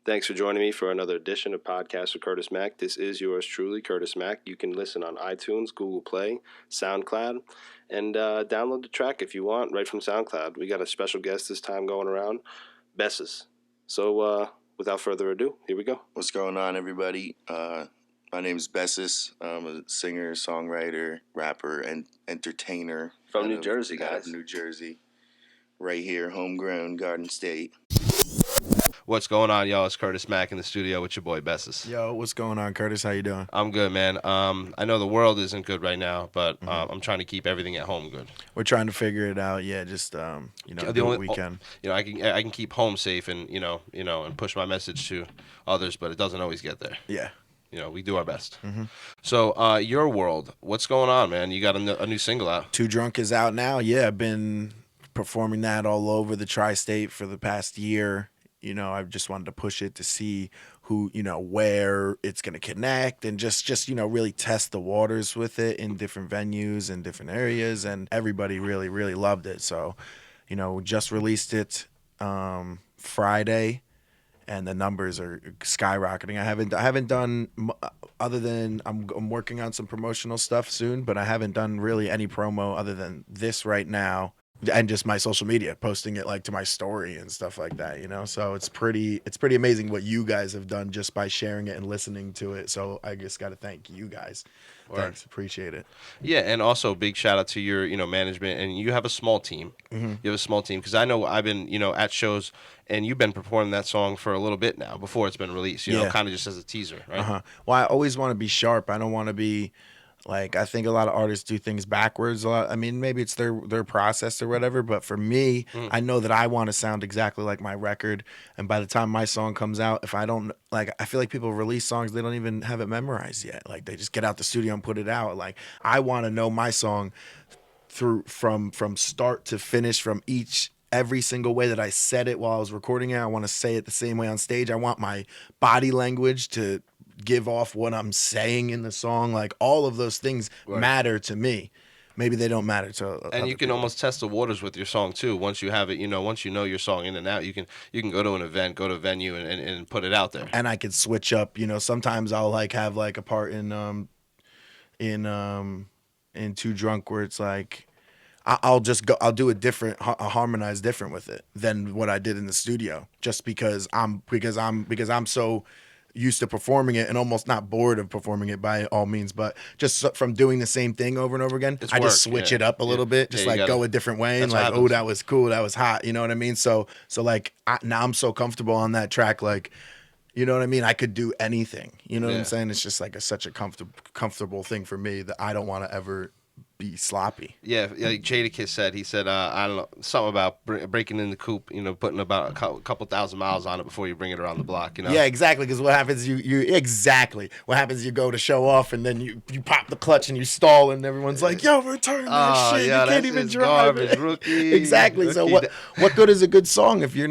Thanks for joining me for another edition of Podcast with Curtis Mack. This is yours truly, Curtis Mack. You can listen on iTunes, Google Play, SoundCloud, and download the track if you want right from SoundCloud. We got a special guest this time going around, Bessas. So without further ado, here we go. What's going on, everybody? My name is Bessas. I'm a singer, songwriter, rapper, and entertainer. From New Jersey, guys. New Jersey. Right here, homegrown, Garden State. What's going on, y'all? It's Curtis Mack in the studio with your boy Bessas. Yo, what's going on, Curtis? How you doing? I'm good, man. I know the world isn't good right now, but I'm trying to keep everything at home good. We're trying to figure it out. Yeah, just do what we can. I can keep home safe and and push my message to others, but it doesn't always get there. Yeah. We do our best. Mm-hmm. So, your world, what's going on, man? You got a new single out. Too Drunk is out now. Yeah, I've been performing that all over the tri-state for the past year. I just wanted to push it to see who, where it's going to connect and just really test the waters with it in different venues and different areas. And everybody really, really loved it. So, just released it Friday. And the numbers are skyrocketing. I haven't done other than I'm working on some promotional stuff soon, but I haven't done really any promo other than this right now, and just my social media, posting it like to my story and stuff like that. So it's pretty amazing what you guys have done just by sharing it and listening to it. So I just got to thank you guys. Thanks, appreciate it. Yeah, and also big shout out to your management, and you have a small team. Mm-hmm. You have a small team because I know I've been at shows, and you've been performing that song for a little bit now before it's been released. Kind of just as a teaser, right? Uh-huh. Well, I always want to be sharp. I don't want to be I think a lot of artists do things backwards a lot. I mean, maybe it's their process or whatever, but for me, I know that I want to sound exactly like my record. And by the time my song comes out, if I don't I feel like people release songs, they don't even have it memorized yet. They just get out the studio and put it out. I want to know my song from start to finish, from every single way that I said it while I was recording it. I want to say it the same way on stage. I want my body language to give off what I'm saying in the song. All of those things matter to me. Maybe they don't matter to other and you can people. Almost test the waters with your song too. Once you have it, once you know your song in and out, you can go to an event, go to a venue, and put it out there. And I could switch up. Sometimes I'll have a part in Too Drunk where it's I'll do it different, harmonize different with it than what I did in the studio, just because I'm so used to performing it and almost not bored of performing it by all means, but just from doing the same thing over and over again, just switch it up a little bit, just go a different way and oh, that was cool, that was hot, you know what I mean? So now I'm so comfortable on that track, you know what I mean? I could do anything, you know what I'm saying? It's just such a comfortable thing for me that I don't want to ever be sloppy. Yeah, like Jadakiss said, he said, I don't know, something about breaking in the coupe, putting about a couple thousand miles on it before you bring it around the block, Yeah, exactly, because what happens, what happens, you go to show off, and then you pop the clutch, and you stall, and everyone's like, yo, return that shit, you can't even drive garbage, it. Rookie. Exactly, rookie. So what good is a good song if you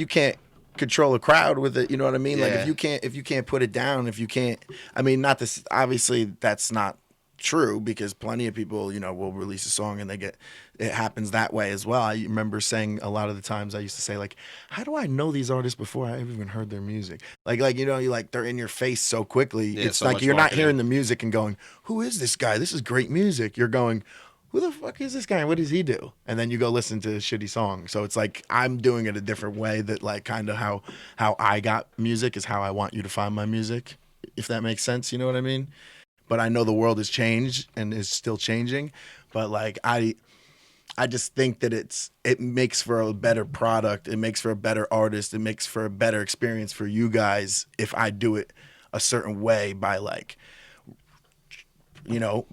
can't control a crowd with it, you know what I mean? Yeah. If you can't put it down, if you can't, obviously that's not true, because plenty of people will release a song and it happens that way as well. I remember saying a lot of the times I used to say how do I know these artists before I even heard their music? They're in your face so quickly. Yeah, it's so you're not hearing the music and going, who is this guy? This is great music. You're going, who the fuck is this guy? What does he do? And then you go listen to a shitty song. So it's I'm doing it a different way, that kind of how I got music is how I want you to find my music, if that makes sense. You know what I mean? But I know the world has changed and is still changing. But I just think that it makes for a better product. It makes for a better artist. It makes for a better experience for you guys if I do it a certain way by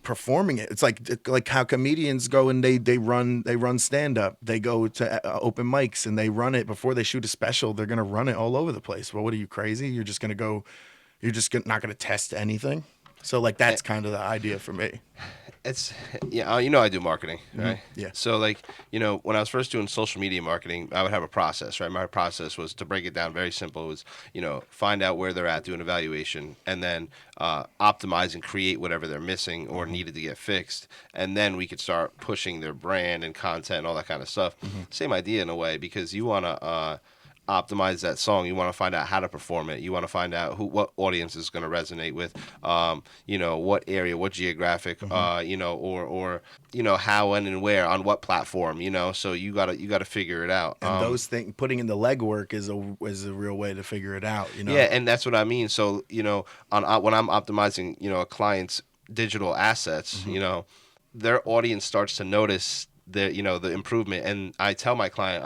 performing it. It's like how comedians go and they run stand up. They go to open mics and they run it before they shoot a special. They're gonna run it all over the place. Well, what are you, crazy? You're just not gonna test anything. So that's kind of the idea for me. It's I do marketing, right? Mm-hmm. Yeah. So when I was first doing social media marketing, I would have a process, right? My process was, to break it down very simple, was find out where they're at, do an evaluation, and then optimize and create whatever they're missing or needed to get fixed, and then we could start pushing their brand and content and all that kind of stuff. Mm-hmm. Same idea in a way, because you want to optimize that song. You want to find out how to perform it. You want to find out what audience is going to resonate with, what area, what geographic, or how, when, and where, on what platform, So you gotta figure it out. And those things, putting in the legwork is a real way to figure it out. Yeah, and that's what I mean. So when I'm optimizing, a client's digital assets, their audience starts to notice the improvement, and I tell my client,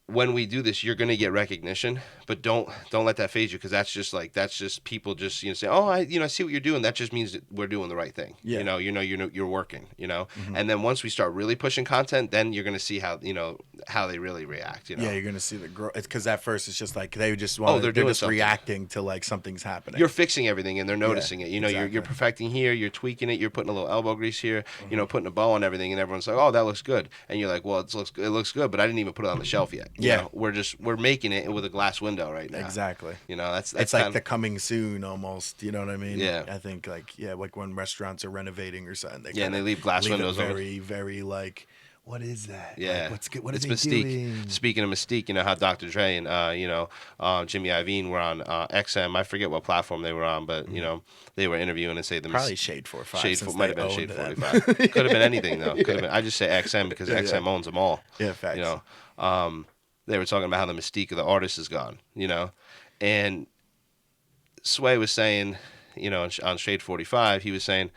when we do this, you're going to get recognition, but don't let that phase you, because that's just people just say, oh, I see what you're doing. That just means that we're doing the right thing. Yeah. You're working. And then once we start really pushing content, then you're going to see how they really react. Yeah, you're going to see the growth. It's because at first it's just like they just they're just something. reacting to like something's happening. You're fixing everything, and they're noticing it. Exactly. You're perfecting here, you're tweaking it, you're putting a little elbow grease here, putting a bow on everything, and everyone's like, oh, that looks good, and you're like, well, it looks good, but I didn't even put it on the shelf yet. We're making it with a glass window right now. Exactly. That's it's like the coming soon almost. You know what I mean? Yeah. I think like when restaurants are renovating or something. And they leave glass windows very, very like, what is that? Yeah. Like, what's good? What is it's they Mystique. doing? Speaking of Mystique, how Dr. Dre and Jimmy Iovine were on XM. I forget what platform they were on, but they were interviewing and say the probably Shade 45. Shade might have been Shade 45. Could have been anything though. Could have been. I just say XM because XM owns them all. Yeah, facts. They were talking about how the mystique of the artist is gone, and Sway was saying, on Shade 45, he was saying,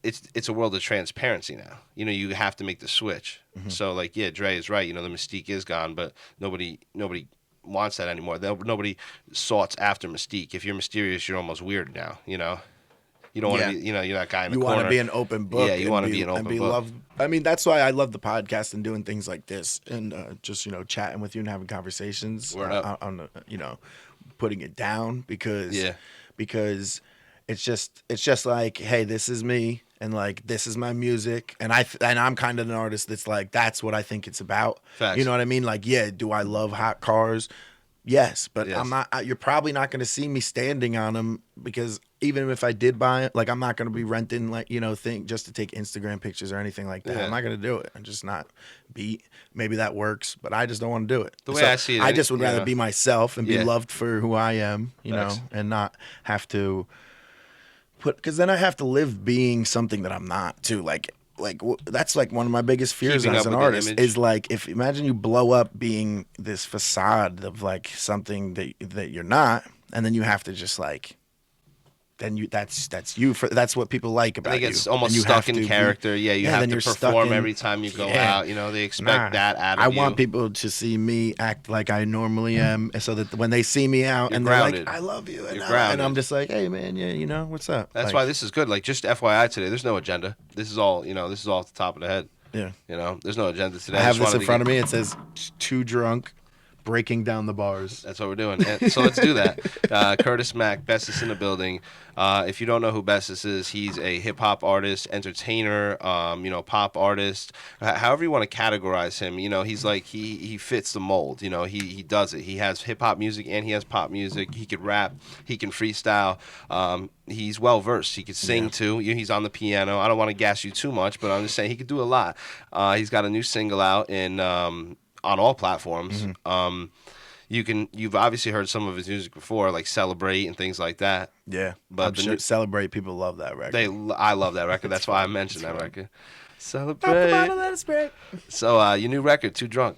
it's a world of transparency now. You have to make the switch. Mm-hmm. So Dre is right. The mystique is gone, but nobody wants that anymore. Nobody soughts after mystique. If you're mysterious, you're almost weird now. You don't want to be, you're that guy in the corner. You want to be an open book. Yeah, you want to be an open book. Loved. I mean, that's why I love the podcast and doing things like this and just, chatting with you and having conversations on putting it down because it's just like, hey, this is me and like this is my music and I'm kind of an artist that's like that's what I think it's about. Facts. You know what I mean? Like, yeah, do I love hot cars? Yes, but Yes. I'm not. You're probably not going to see me standing on them because even if I did buy it, like I'm not going to be renting thing just to take Instagram pictures or anything like that. Yeah. I'm not going to do it. I'm just not beat. Maybe that works, but I just don't want to do it. The way I see it, I just would rather be myself and be Yeah. loved for who I am, Facts. and not have to because then I have to live being something that I'm not too. That's like one of my biggest fears Keeping as up an with the artist image. is like imagine you blow up being this facade of like something that you're not, and then you have to just like that's you for that's what people like about They you. get almost And you stuck have in to character. You have then to you're stuck perform in- every time you go Yeah. out. They expect that out of I you. want people to see me act like I normally am, so that when they see me out You're and grounded. they're like, "I love you," and, You're and grounded. I'm just like, "Hey, man, yeah, what's up?" That's Like, why this is good. Like, just FYI today, there's no agenda. This is all, this is all off the top of the head. Yeah, There's no agenda today. I have this in front of me. It says "Too drunk, breaking down the bars." That's what we're doing. And so let's do that. Curtis Mack, Bessas in the building. If you don't know who Bessas is, he's a hip hop artist, entertainer, pop artist. However you want to categorize him, he's like he fits the mold. He does it. He has hip hop music and he has pop music. He could rap. He can freestyle. He's well versed. He could sing too. He's on the piano. I don't want to gas you too much, but I'm just saying he could do a lot. He's got a new single out on all platforms. Mm-hmm. You've obviously heard some of his music before, like "Celebrate" and things like that. Yeah, But I'm the sure new- Celebrate people love that record. I love that record. That's why I mentioned that record. Celebrate. So your new record, "Too Drunk."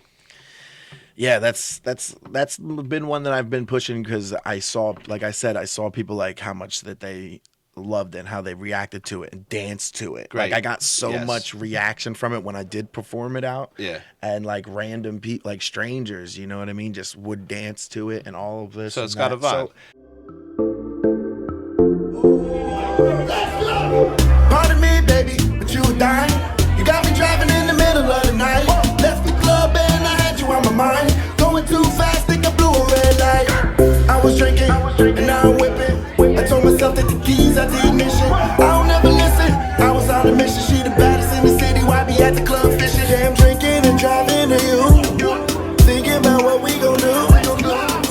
Yeah, that's been one that I've been pushing because I saw, like I said, I saw people like how much that they loved it and how they reacted to it and danced to it. Great. Like I got so Yes. much reaction from it when I did perform it out. Yeah. And like random people, like strangers, you know what I mean, just would dance to it and all of this. So and it's got a that. vibe. Pardon me, baby, but you were dying. You got me driving in the middle of the night. Left the club and I had you on my mind. Going too fast, think I blew a red light. I was drinking, and now I'm whipping. I told myself that the keys are the ignition. I don't ever listen. I was on a mission. She the baddest in the city. Why be at the club fishing? Yeah, I'm drinking and driving to you. Thinking about what we gon' do.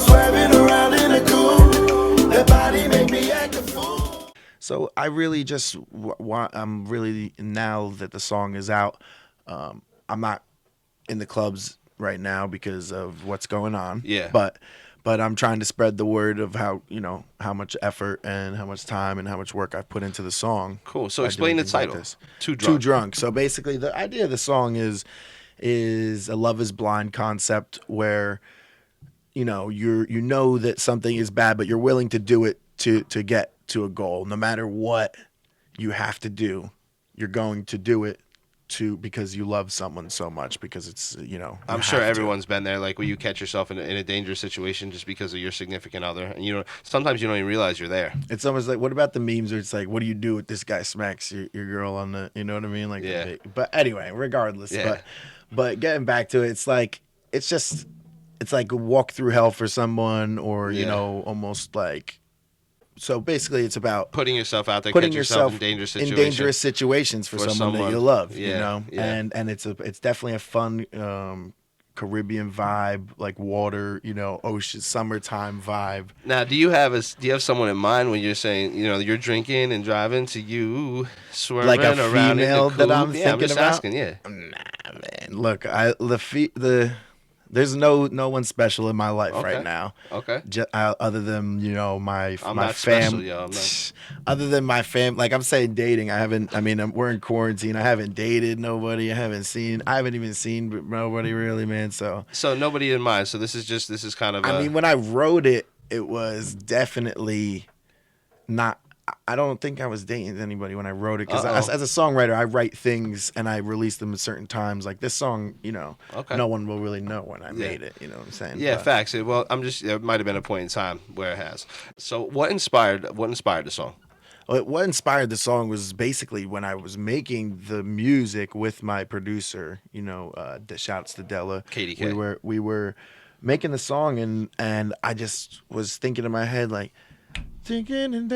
Swerving around in a coupe. That body make me act a fool. So I really just want. I'm really now that the song is out. I'm not in the clubs right now because of what's going on. Yeah. But I'm trying to spread the word of how, how much effort and how much time and how much work I've put into the song. Cool. So by explain doing the things like title. this. Too Too Drunk. Drunk. So basically the idea of the song is a love is blind concept where you know that something is bad, but you're willing to do it to get to a goal. No matter what you have to do, you're going to do it because you love someone so much, because it's I'm sure everyone's been there, like where you catch yourself in a dangerous situation just because of your significant other, and sometimes you don't even realize you're there. It's almost like, what about the memes where it's like, what do you do if this guy smacks your girl on the, you know what I mean? Like, Yeah. But anyway, regardless, Yeah. but getting back to it, it's like a walk through hell for someone, or Yeah. almost like. So basically, it's about Putting yourself out there, putting catch yourself in dangerous situations for someone that you love, Yeah. and it's definitely a fun Caribbean vibe, like water, ocean, summertime vibe. Now, do you have someone in mind when you're saying, you're drinking and driving to you swerving Like a around in female the that coupe? I'm Yeah, I'm thinking just about? asking, yeah. Nah, man. Look, there's no one special in my life Okay. right now. Okay. Other than my I'm my not fam. special, yo. I'm not. Other than my fam, like I'm saying, dating. We're in quarantine. I haven't dated nobody. I haven't even seen nobody really, man. So nobody in mind. So this is kind of. when I wrote it, it was definitely not. I don't think I was dating anybody when I wrote it, because as a songwriter, I write things and I release them at certain times. Like this song, Okay. no one will really know when I made it. You know what I'm saying? Yeah, But- facts. Well, there might have been a point in time where it has. So what inspired the song? What inspired the song was basically when I was making the music with my producer. Shouts to Della. KDK. We were making the song, and I just was thinking in my head like. Thinking and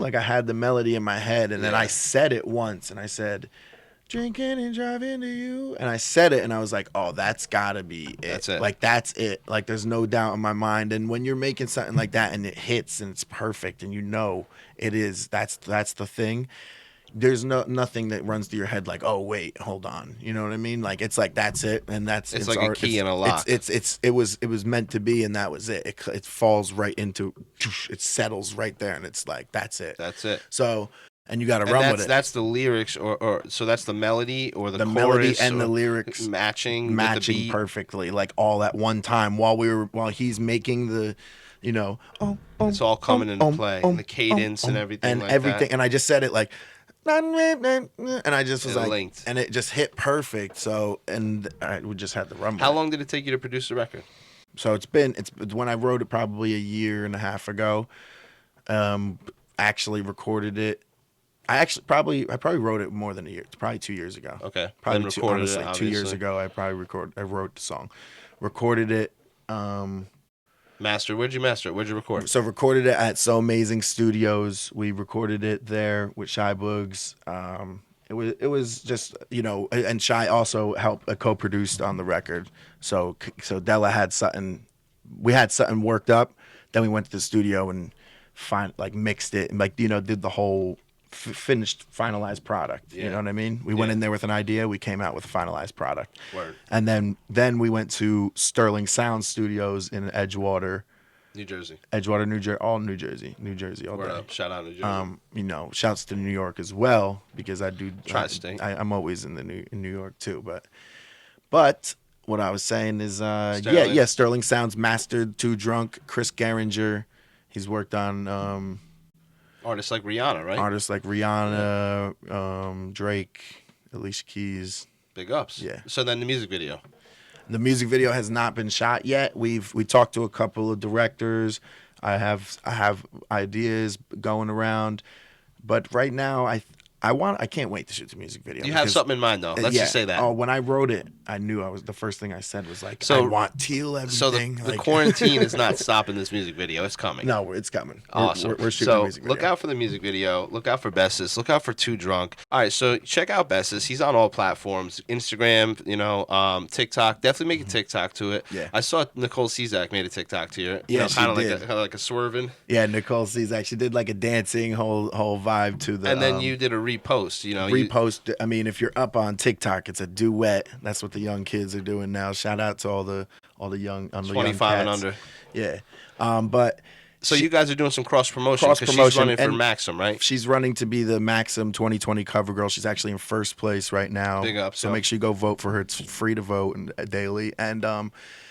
like I had the melody in my head, and then I said it once, and I said, "Drinking and driving to you," and I said it, and I was like, "Oh, that's gotta be it. That's it. Like that's it. Like there's no doubt in my mind." And when you're making something like that and it hits and it's perfect, and it is, that's the thing. There's nothing that runs through your head like, oh wait, hold on, you know what I mean? Like it's like that's it, and It's like a key and a lock. It was meant to be, and that was it. It falls right into, it settles right there, and it's like that's it. That's it. So, and you got to run with it. That's the lyrics, or so that's the melody or the chorus melody and or the lyrics matching with the beat. perfectly, like all at one time while he's making the. It's all coming into play, and the cadence and everything, and like everything, that. and I just said it like, and I just was It like, linked. and it just hit perfect. So, and we just had to run. How long did it take you to produce the record? So it's when I wrote it probably a year and a half ago. Actually recorded it. I probably wrote it more than a year. It's probably 2 years ago. Okay. Probably Then recorded it, 2 years obviously. ago. I wrote the song, recorded it. Master. Where'd you master it? Where'd you record? So recorded it at So Amazing Studios. We recorded it there with Shy Boogs. It was just and Shy also helped co-produced on the record. So Della had something. We had something worked up. Then we went to the studio and mixed it and did the whole finished finalized product. Yeah. You know what I mean? We went in there with an idea. We came out with a finalized product. Word. And then we went to Sterling Sound Studios in Edgewater, New Jersey. New Jersey, all New Jersey, all Word day. up. Shout out New Jersey. Shouts to New York as well, because I do Tri-state. I'm always in New York too, but what I was saying is Sterling. Sterling Sounds mastered Too Drunk. Chris Geringer, he's worked on Artists like Rihanna, right? artists like Rihanna, Drake, Alicia Keys. Big ups. Yeah. So then the music video. The music video has not been shot yet. We talked to a couple of directors. I have ideas going around, but right now I can't wait to shoot the music video. You have something in mind, though. Let's just say that. Oh, when I wrote it, I knew the first thing I said was like, So- I want teal everything. So the quarantine is not stopping this music video. It's coming. No, it's coming. Awesome. We're shooting so the music video. look out for the music video. Look out for Bessas. Look out for Too Drunk. All right, so check out Bessas. He's on all platforms: Instagram, TikTok. Definitely make a TikTok to it. Yeah. I saw Nicole Cizak made a TikTok to you. Yeah, she kind of did. kind of like a swerving. Yeah, Nicole C's actually did like a dancing whole vibe to the. And then you did a repost. You know, Repost. I mean, if you're up on TikTok, it's a duet. That's what the young kids are doing now. Shout out to all the young 25 and under. Yeah, but So you guys are doing some cross promotion cross because she's promotion, running for and Maxim, right? she's running to be the Maxim 2020 cover girl. She's actually in first place right now. Big up, So yo. make sure you go vote for her. It's free to vote and daily. And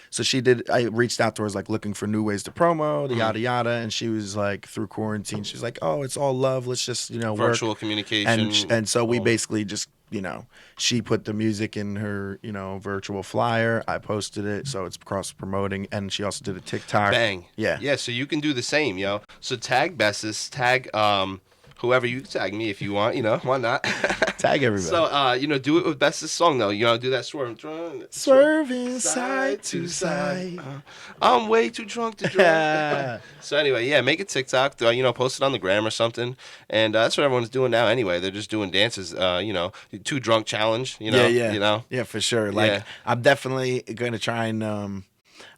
so she did. I reached out to her, like looking for new ways to promo, the yada yada, and she was like, through quarantine, she's like, oh, it's all love. Let's just Virtual work. communication. And so we all- basically just she put the music in her virtual flyer. I posted it, so it's cross promoting, and she also did a TikTok. Bang. Yeah. Yeah, so you can do the same, yo. So tag Bessas, tag whoever, you can tag me if you want, why not? Tag everybody. So do it with Bessas song though. Do that swerve. Swerving side to side. I'm way too drunk to drive. So anyway, yeah, make a TikTok, post it on the gram or something. And that's what everyone's doing now anyway. They're just doing dances, too drunk challenge, Yeah, for sure. Like, Yeah. I'm definitely going to try and,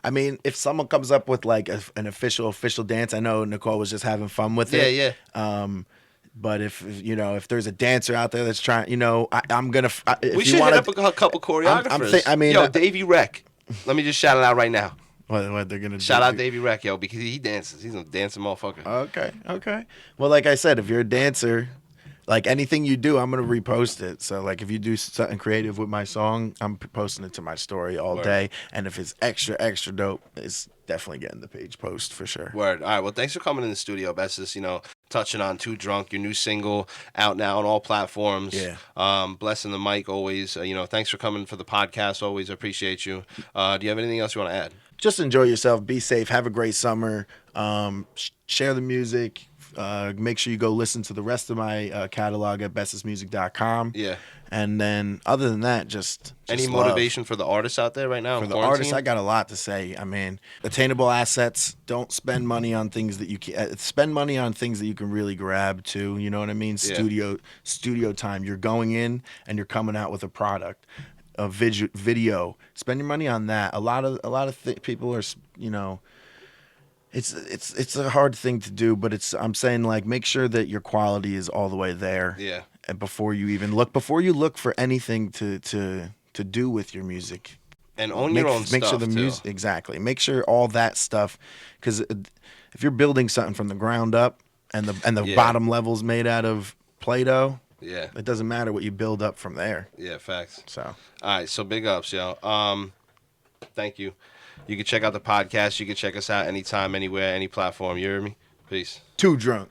I mean, if someone comes up with like an official dance, I know Nicole was just having fun with it. Yeah. But if there's a dancer out there that's trying, I'm going to, if We you should want hit up a couple choreographers. Yo, Davey Rec. Let me just shout it out right now. what they're going to do. Shout out Davey Rec, yo, because he dances. He's a dancing motherfucker. Okay. Well, like I said, if you're a dancer, like anything you do, I'm gonna repost it. So like if you do something creative with my song, I'm posting it to my story all day. And if it's extra dope, it's definitely getting the page post for sure. Word. All right. Well, thanks for coming in the studio, Bessas. Touching on Too Drunk, your new single out now on all platforms. Yeah. Blessing the mic always. Thanks for coming for the podcast. Always appreciate you. Do you have anything else you want to add? Just enjoy yourself. Be safe. Have a great summer. Share the music. Make sure you go listen to the rest of my catalog at bessasmusic.com. Yeah. And then other than that, just Any love. motivation for the artists out there right now? For in the quarantine? artists, I got a lot to say. I mean, attainable assets. Don't spend money on things that you can. Spend money on things that you can really grab too. You know what I mean? Yeah. Studio time. You're going in and you're coming out with a product, a video. Spend your money on that. A lot of people are, It's a hard thing to do, but I'm saying like make sure that your quality is all the way there. Yeah. And before you look for anything to do with your music. And own your own Make stuff, sure the too. music, exactly. Make sure all that stuff, because if you're building something from the ground up and the Yeah. bottom level's made out of Play-Doh, Yeah. it doesn't matter what you build up from there. Yeah, facts. So All right, so big ups, yo. Thank you. You can check out the podcast. You can check us out anytime, anywhere, any platform. You hear me? Peace. Too drunk.